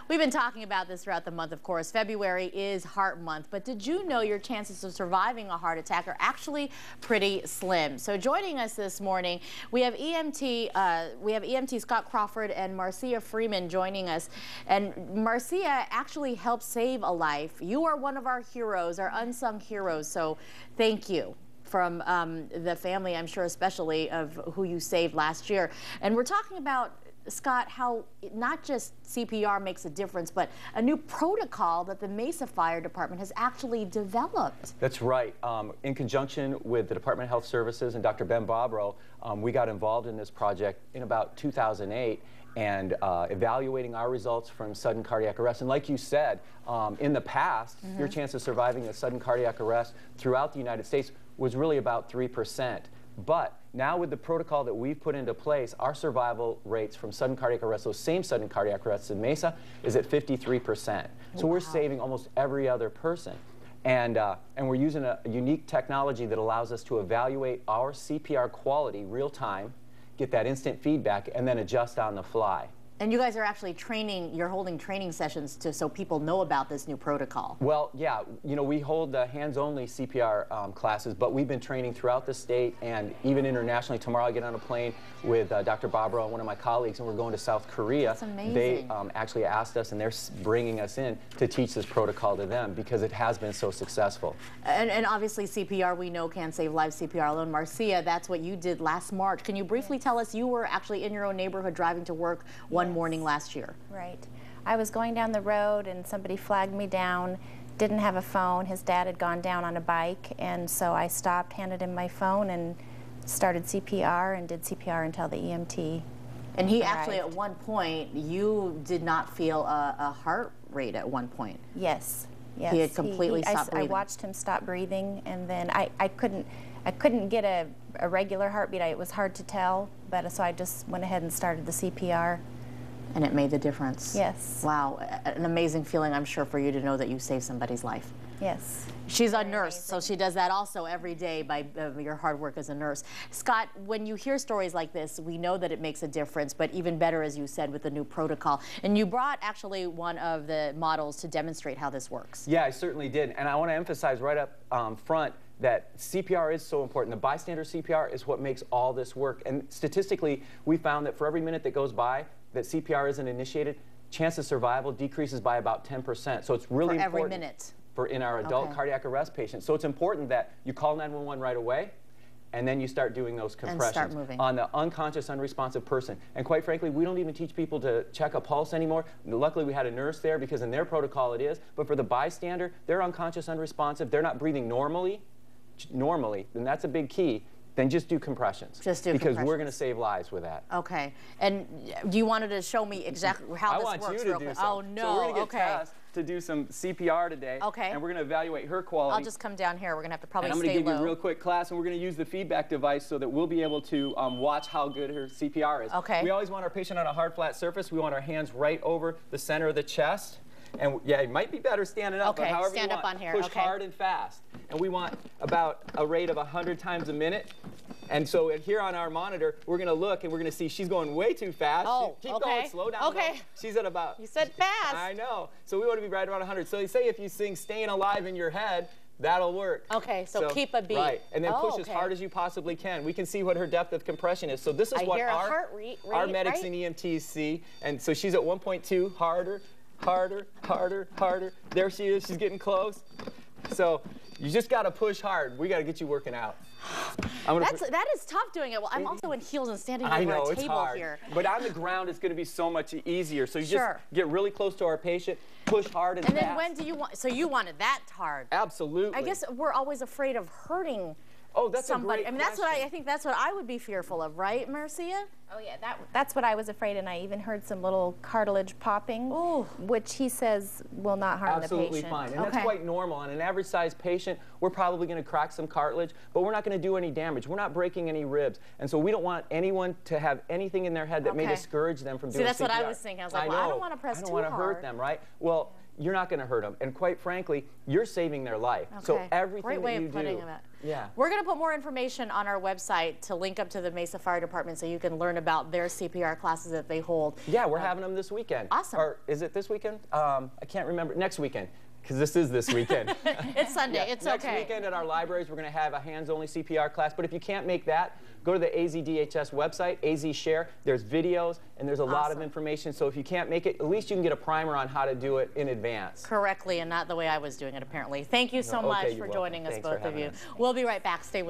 We've been talking about this throughout the month, of course. February is Heart Month, but did you know your chances of surviving a heart attack are actually pretty slim? So joining us this morning, we have EMT Scott Crawford and Marcia Freeman joining us. And Marcia actually helped save a life. You are one of our heroes, our unsung heroes, so thank you. From the family, I'm sure, especially of who you saved last year. And we're talking about, Scott, how not just CPR makes a difference, but a new protocol that the Mesa Fire Department has actually developed. That's right. In conjunction with the Department of Health Services and Dr. Ben Bobrow, we got involved in this project in about 2008 and evaluating our results from sudden cardiac arrest. And like you said, in the past, your chance of surviving a sudden cardiac arrest throughout the United States was really about 3%. But now with the protocol that we've put into place, our survival rates from sudden cardiac arrest, those same sudden cardiac arrests in Mesa, is at 53%. So we're saving almost every other person. And we're using a unique technology that allows us to evaluate our CPR quality real time, get that instant feedback, and then adjust on the fly. And you guys are actually training, you're holding training sessions so people know about this new protocol. Well, yeah, you know, we hold hands-only CPR classes, but we've been training throughout the state and even internationally. Tomorrow I get on a plane with Dr. Bobrow and one of my colleagues, and we're going to South Korea. That's amazing. They actually asked us, and they're bringing us in to teach this protocol to them because it has been so successful. And obviously CPR, we know, can save lives. CPR alone. Marcia, that's what you did last March. Can you briefly tell us, you were actually in your own neighborhood driving to work one morning last year. Right. I was going down the road and somebody flagged me down, didn't have a phone. His dad had gone down on a bike, and so I stopped, handed him my phone, and started CPR and did CPR until the EMT And he arrived. actually, at one point, you did not feel a heart rate at one point. Yes. Yes. He had completely stopped breathing. I watched him stop breathing, and then I couldn't get a regular heartbeat. It was hard to tell, but so I just went ahead and started the CPR. And it made the difference. Yes. Wow, an amazing feeling, I'm sure, for you to know that you saved somebody's life. Yes. She's a nurse, so she does that also every day by your hard work as a nurse. Scott, when you hear stories like this, we know that it makes a difference, but even better, as you said, with the new protocol. And you brought actually one of the models to demonstrate how this works. yeah, I certainly did. And I want to emphasize right up front that CPR is so important. The bystander CPR is what makes all this work. And statistically, we found that for every minute that goes by that CPR isn't initiated, chance of survival decreases by about 10%. So it's really important. For every minute. In our adult cardiac arrest patients. So it's important that you call 911 right away, and then you start doing those compressions start moving. on the unconscious, unresponsive person. And quite frankly, we don't even teach people to check a pulse anymore. Luckily, we had a nurse there because in their protocol it is. But for the bystander, they're unconscious, unresponsive. They're not breathing normally, then that's a big key. Then just do compressions. Because we're going to save lives with that. Okay. And you wanted to show me exactly how this works. I want you to do something. Oh, no. So we're going to get Tess to do some CPR today. Okay. And we're going to evaluate her quality. I'll just come down here. We're going to have to probably and I'm stay going to give low. you a real quick class, and we're going to use the feedback device so that we'll be able to watch how good her CPR is. Okay. We always want our patient on a hard, flat surface. We want our hands right over the center of the chest. And yeah, it might be better standing up, but however stand you want, up on here. push hard and fast. And we want about a rate of 100 times a minute. And so here on our monitor, we're going to look and we're going to see she's going way too fast. Keep going, slow down. Okay. She's at about... You said fast. I know. So we want to be right around 100. So they say if you sing Staying Alive in your head, that'll work. Okay, so keep a beat. Right, and then push as hard as you possibly can. We can see what her depth of compression is. So this is what our medics and EMTs see. And so she's at 1.2, harder, harder, harder, harder. There she is. She's getting close. So you just got to push hard. We got to get you working out. That is tough doing it. Well, I'm also in heels and standing over a table it's hard. here. But on the ground, it's going to be so much easier. So you just get really close to our patient, push hard and fast. And then when do you want, so you wanted that hard? Absolutely. I guess we're always afraid of hurting somebody. I mean, that's what I think that's what I would be fearful of, right, Marcia? Oh yeah, that's what I was afraid, and I even heard some little cartilage popping, which he says will not harm the patient. Absolutely fine, and that's quite normal. On an average-sized patient, we're probably going to crack some cartilage, but we're not going to do any damage. We're not breaking any ribs, and so we don't want anyone to have anything in their head that may discourage them from doing CPR. See, that's what I was thinking. I was like, well, I don't want to press too hard. I don't want to hurt them, right? Well, you're not going to hurt them, and quite frankly, you're saving their life. So everything that you do, Yeah. We're going to put more information on our website to link up to the Mesa Fire Department so you can learn about their CPR classes that they hold. Yeah, we're having them this weekend. Awesome. Or is it this weekend? I can't remember. Next weekend. Because this is this weekend. It's Sunday. It's Next okay. weekend at our libraries, we're going to have a hands-only CPR class. But if you can't make that, go to the AZDHS website, AZ Share. There's videos, and there's a lot of information. So if you can't make it, at least you can get a primer on how to do it in advance. Correctly, and not the way I was doing it, apparently. Thank you so much for joining us, both of you. We'll be right back. Stay with us.